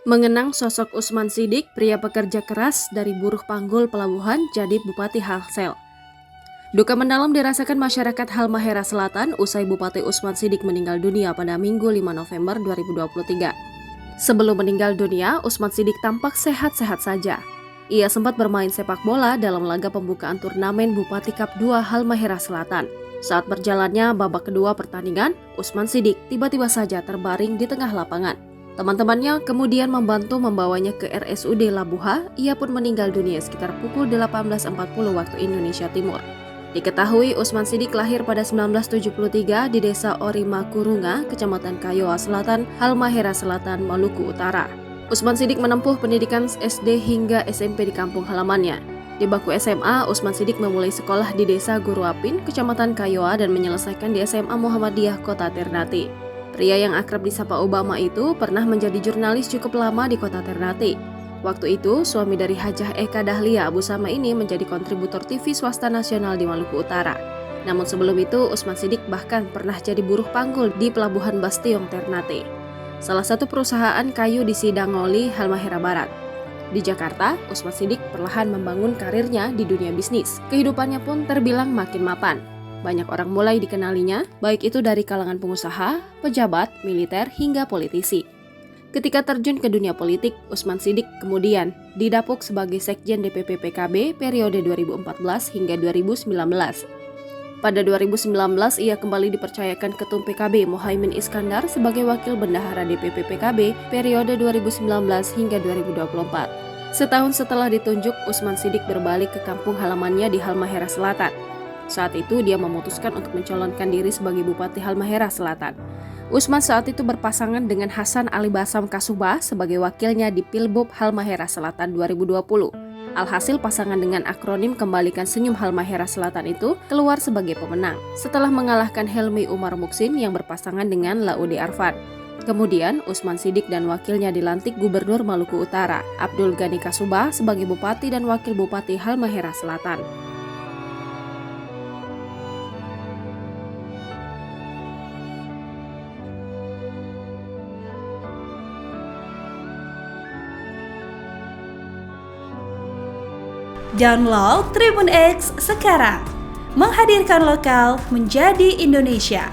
Mengenang sosok Usman Sidik, pria pekerja keras dari buruh panggul pelabuhan jadi Bupati Halsel. Duka mendalam dirasakan masyarakat Halmahera Selatan usai Bupati Usman Sidik meninggal dunia pada Minggu 5 November 2023. Sebelum meninggal dunia, Usman Sidik tampak sehat-sehat saja. Ia sempat bermain sepak bola dalam laga pembukaan turnamen Bupati Cup 2 Halmahera Selatan. Saat berjalannya babak kedua pertandingan, Usman Sidik tiba-tiba saja terbaring di tengah lapangan. Teman-temannya kemudian membantu membawanya ke RSUD Labuha. Ia pun meninggal dunia sekitar pukul 18.40 waktu Indonesia Timur. Diketahui Usman Sidik lahir pada 1973 di Desa Orimakurunga, Kecamatan Kayoa Selatan, Halmahera Selatan, Maluku Utara. Usman Sidik menempuh pendidikan SD hingga SMP di kampung halamannya. Di bangku SMA, Usman Sidik memulai sekolah di Desa Guruapin, Kecamatan Kayoa dan menyelesaikan di SMA Muhammadiyah Kota Ternate. Pria yang akrab disapa Obama itu pernah menjadi jurnalis cukup lama di Kota Ternate. Waktu itu, suami dari Hajah Eka Dahlia Abu Sama ini menjadi kontributor TV swasta nasional di Maluku Utara. Namun sebelum itu, Usman Sidik bahkan pernah jadi buruh panggul di Pelabuhan Bastiong Ternate, salah satu perusahaan kayu di Sidangoli, Halmahera Barat. Di Jakarta, Usman Sidik perlahan membangun karirnya di dunia bisnis. Kehidupannya pun terbilang makin mapan. Banyak orang mulai dikenalinya, baik itu dari kalangan pengusaha, pejabat, militer, hingga politisi. Ketika terjun ke dunia politik, Usman Sidik kemudian didapuk sebagai Sekjen DPP PKB periode 2014 hingga 2019. Pada 2019, ia kembali dipercayakan Ketum PKB Muhaimin Iskandar sebagai Wakil Bendahara DPP PKB periode 2019 hingga 2024. Setahun setelah ditunjuk, Usman Sidik berbalik ke kampung halamannya di Halmahera Selatan. Saat itu dia memutuskan untuk mencalonkan diri sebagai Bupati Halmahera Selatan. Usman saat itu berpasangan dengan Hasan Ali Basam Kasubah sebagai wakilnya di Pilbub Halmahera Selatan 2020. Alhasil pasangan dengan akronim Kembalikan Senyum Halmahera Selatan itu keluar sebagai pemenang setelah mengalahkan Helmi Umar Muksin yang berpasangan dengan Laude Arfan. Kemudian Usman Sidik dan wakilnya dilantik Gubernur Maluku Utara, Abdul Ghani Kasubah sebagai Bupati dan Wakil Bupati Halmahera Selatan. Download Tribun X sekarang, menghadirkan lokal menjadi Indonesia.